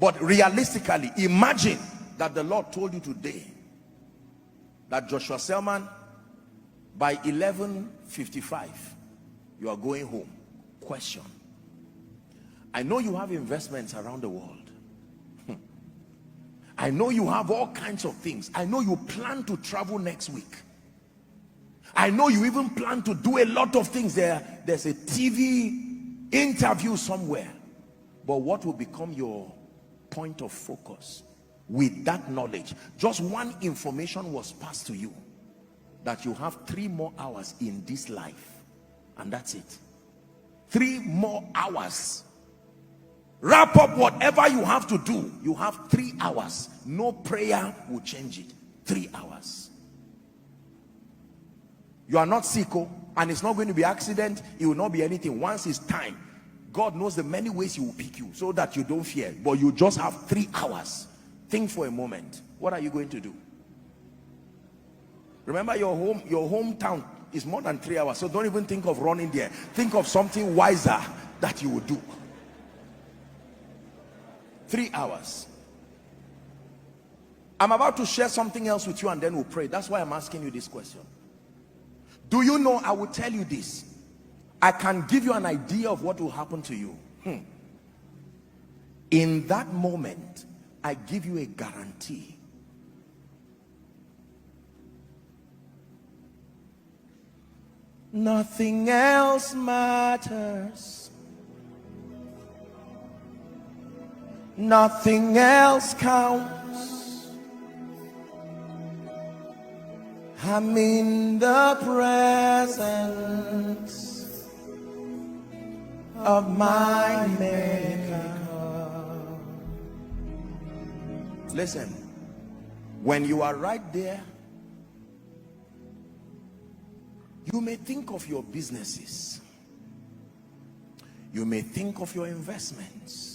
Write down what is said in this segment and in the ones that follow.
But realistically, imagine that the Lord told you today that Joshua Selman, by 11:55 you are going home. Question: I know you have investments around the world. I know you have all kinds of things. I know you plan to travel next week. I know you even plan to do a lot of things. There's a TV interview somewhere. But what will become your point of focus with that knowledge? Just one information was passed to you, that you have 3 more hours in this life, and that's it. 3 more hours. Wrap up whatever you have to do. You have 3 hours. No prayer will change it. 3 hours. You are not sick, and it's not going to be accident. It will not be anything. Once it's time, God knows the many ways he will pick you so that you don't fear. But you just have 3 hours. Think for a moment. What are you going to do? Remember, your hometown is more than 3 hours. So don't even think of running there. Think of something wiser that you will do. 3 hours. I'm about to share something else with you, and then we'll pray. That's why I'm asking you this question. Do you know, I will tell you this. I can give you an idea of what will happen to you. In that moment, I give you a guarantee. Nothing else matters. Nothing else counts. I'm in the presence of my Maker. Listen, when you are right there, you may think of your businesses. You may think of your investments.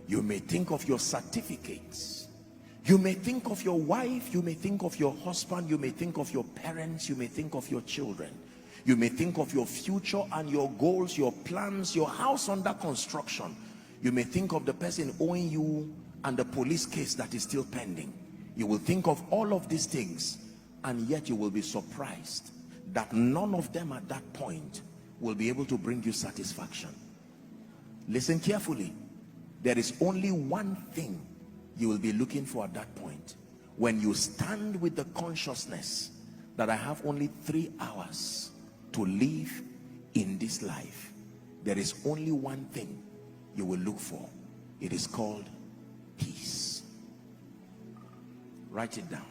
You may think of your certificates. You may think of your wife. You may think of your husband. You may think of your parents. You may think of your children. You may think of your future and your goals, your plans, your house under construction. You may think of the person owing you and the police case that is still pending. You will think of all of these things, and yet you will be surprised that none of them at that point will be able to bring you satisfaction. Listen carefully. There is only one thing you will be looking for at that point. When you stand with the consciousness that I have only 3 hours to live in this life, there is only one thing you will look for. It is called peace. Write it down.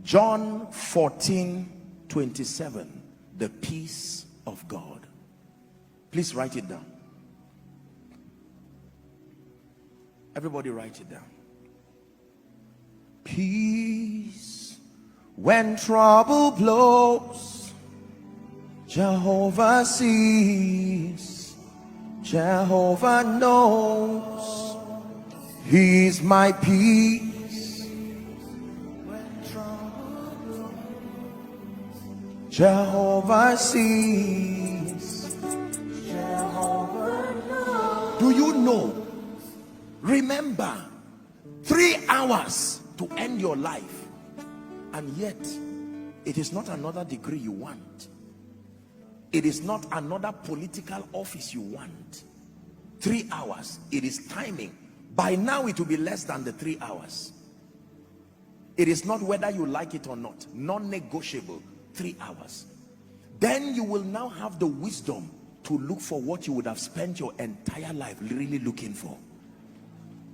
John 14:27. The peace of God. Please write it down. Everybody write it down. Peace when trouble blows. Jehovah sees. Jehovah knows. He's my peace. When trouble blows. Jehovah sees. Jehovah knows. Do you know? Remember, 3 hours to end your life, and yet it is not another degree you want. It is not another political office you want. 3 hours. It is timing. By now it will be less than the 3 hours. It is not whether you like it or not. Non-negotiable. 3 hours. Then you will now have the wisdom to look for what you would have spent your entire life really looking for.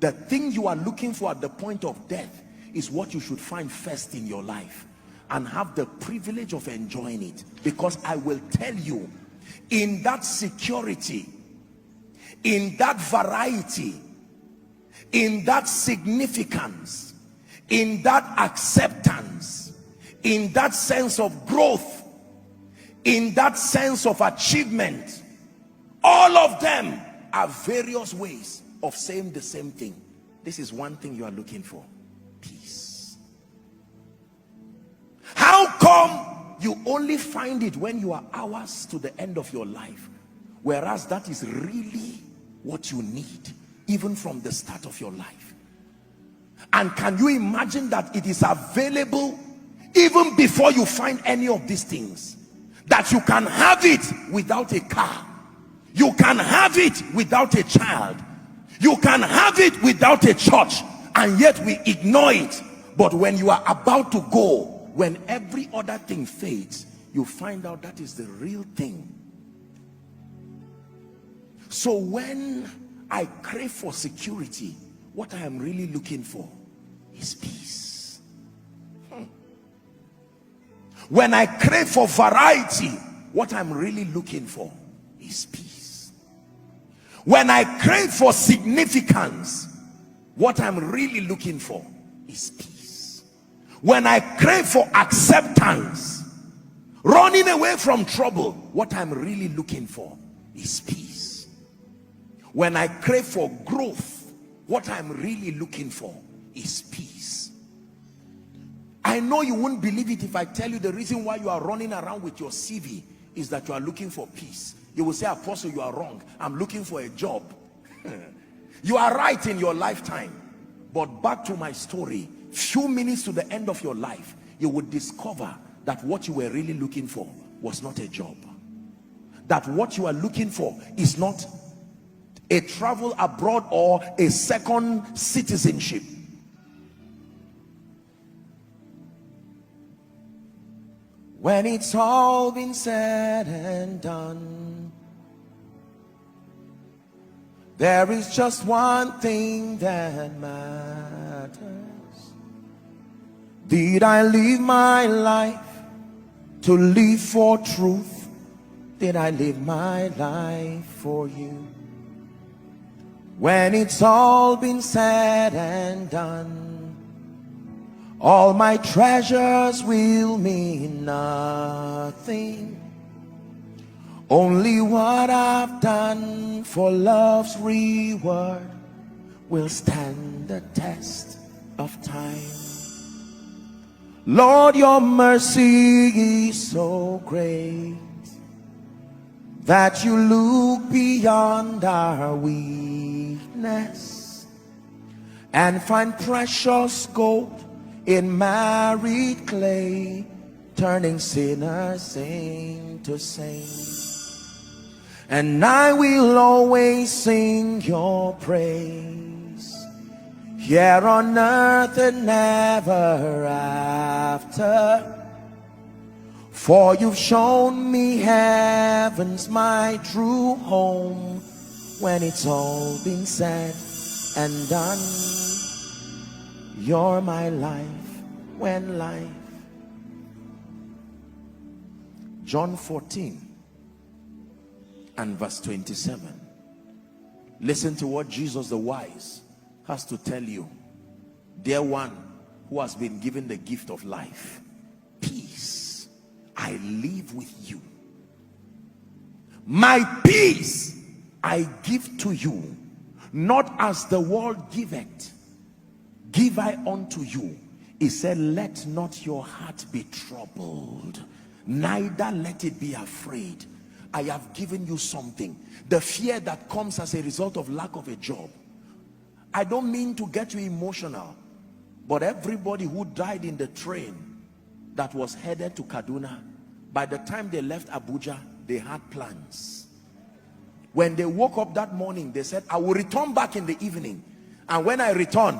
The thing you are looking for at the point of death is what you should find first in your life and have the privilege of enjoying it. Because I will tell you, in that security, in that variety, in that significance, in that acceptance, in that sense of growth, in that sense of achievement, all of them are various ways of saying the same thing. This is one thing you are looking for: peace. How come you only find it when you are hours to the end of your life? whereas that is really what you need, even from the start of your life. And can you imagine that it is available even before you find any of these things? That you can have it without a car, you can have it without a child, you can have it without a church, and yet we ignore it. But when you are about to go, when every other thing fades, you find out that is the real thing. So when I crave for security, what I am really looking for is peace. When I crave for variety, what I'm really looking for is peace. When I crave for significance, what I'm really looking for is peace. When I crave for acceptance, running away from trouble, what I'm really looking for is peace. When I crave for growth, what I'm really looking for is peace. I know you won't believe it if I tell you the reason why you are running around with your CV is that you are looking for peace. You will say, Apostle, you are wrong. I'm looking for a job. You are right in your lifetime. But back to my story, few minutes to the end of your life, you would discover that what you were really looking for was not a job. That what you are looking for is not a travel abroad or a second citizenship. When it's all been said and done, there is just one thing that matters. Did I live my life to live for truth? Did I live my life for you? When it's all been said and done, all my treasures will mean nothing. Only what I've done for love's reward will stand the test of time. Lord, your mercy is so great that you look beyond our weakness and find precious gold in married clay, turning sinners into saints. And I will always sing your praise, here on earth and ever after. For you've shown me heaven's my true home. When it's all been said and done, you're my life when life. John 14 and verse 27. Listen to what Jesus the wise has to tell you. Dear one who has been given the gift of life, peace I leave with you. My peace I give to you, not as the world giveth, give I unto you. He said, let not your heart be troubled, neither let it be afraid. I have given you something. The fear that comes as a result of lack of a job. I don't mean to get you emotional, but everybody who died in the train that was headed to Kaduna, by the time they left Abuja, they had plans. When they woke up that morning, they said, I will return back in the evening. And when I return,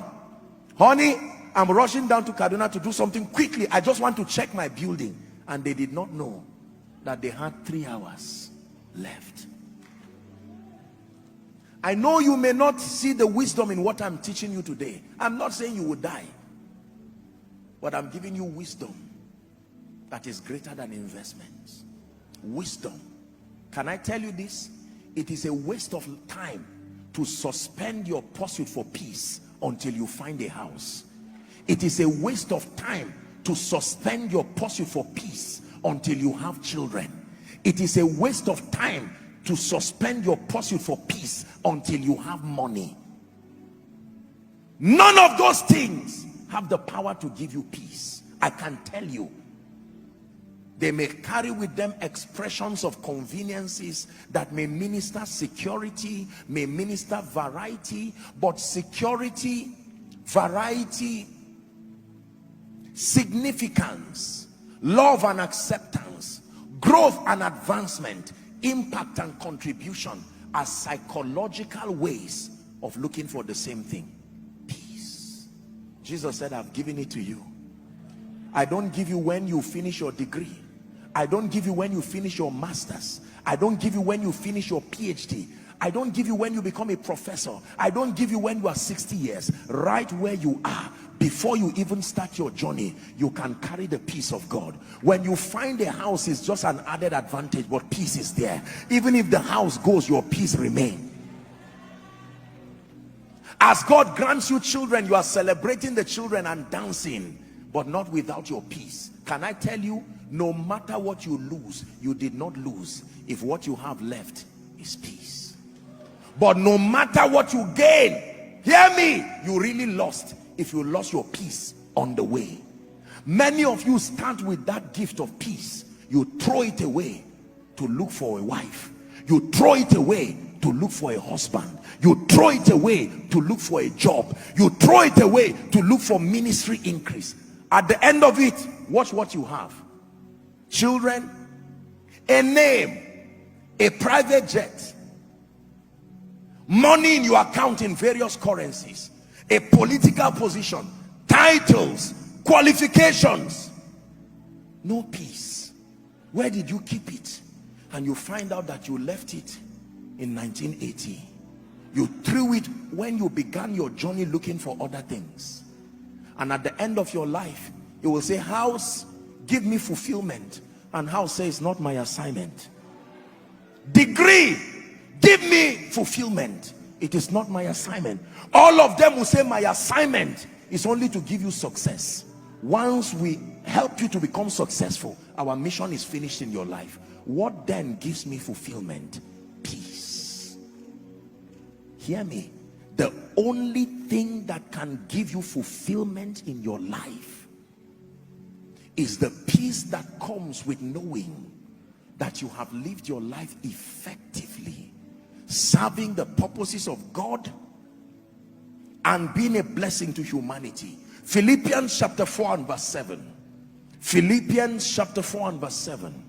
honey, I'm rushing down to Kaduna to do something quickly. I just want to check my building. And they did not know that they had 3 hours left. I know you may not see the wisdom in what I'm teaching you today. I'm not saying you will die, but I'm giving you wisdom that is greater than investments. Wisdom. Can I tell you this? It is a waste of time to suspend your pursuit for peace until you find a house. It is a waste of time to suspend your pursuit for peace until you have children. It is a waste of time to suspend your pursuit for peace until you have money. None of those things have the power to give you peace. I can tell you. They may carry with them expressions of conveniences that may minister security, may minister variety, but security, variety, significance, love and acceptance, growth and advancement, impact and contribution are psychological ways of looking for the same thing: peace. Jesus said, I've given it to you. I don't give you when you finish your degree. I don't give you when you finish your master's. I don't give you when you finish your PhD. I don't give you when you become a professor. I don't give you when you are 60 years. Right where you are, before you even start your journey, you can carry the peace of God. When you find a house, is just an added advantage, but peace is there. Even if the house goes, your peace remains. As God grants you children, you are celebrating the children and dancing, but not without your peace. Can I tell you, no matter what you lose, you did not lose if what you have left is peace. But no matter what you gain, hear me, you really lost if you lost your peace on the way. Many of you start with that gift of peace. You throw it away to look for a wife. You throw it away to look for a husband. You throw it away to look for a job. You throw it away to look for ministry increase. At the end of it, watch what you have: children, a name, a private jet, money in your account in various currencies, a political position, titles, qualifications, no peace. Where did you keep it? And you find out that you left it in 1980. You threw it when you began your journey looking for other things. And at the end of your life, you will say, house, give me fulfillment. And house says, not my assignment. Degree, give me fulfillment. It is not my assignment. All of them will say, my assignment is only to give you success. Once we help you to become successful, our mission is finished in your life. What then gives me fulfillment? Peace. Hear me. The only thing that can give you fulfillment in your life is the peace that comes with knowing that you have lived your life effectively, serving the purposes of God and being a blessing to humanity. Philippians chapter 4 and verse 7. Philippians chapter 4 and verse 7.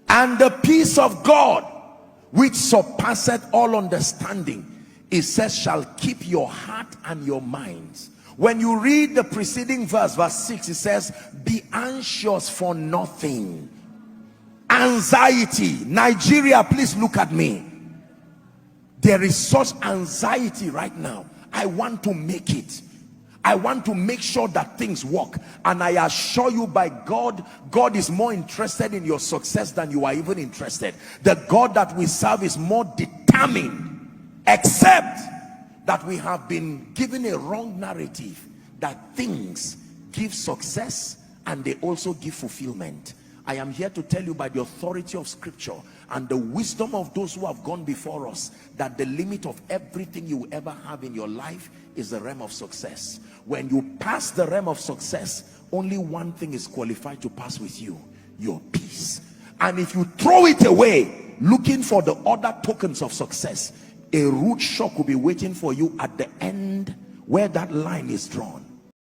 And the peace of God, which surpasseth all understanding, it says, shall keep your heart and your minds. When you read the preceding verse, verse 6, it says, be anxious for nothing. Anxiety. Nigeria, please look at me. There is such anxiety right now. I want to make it. I want to make sure that things work. And I assure you, by God, God is more interested in your success than you are even interested. The God that we serve is more determined, except that we have been given a wrong narrative that things give success and they also give fulfillment. I am here to tell you, by the authority of scripture and the wisdom of those who have gone before us, that the limit of everything you ever have in your life is the realm of success. When you pass the realm of success, only one thing is qualified to pass with you: your peace. And if you throw it away looking for the other tokens of success, a rude shock will be waiting for you at the end where that line is drawn.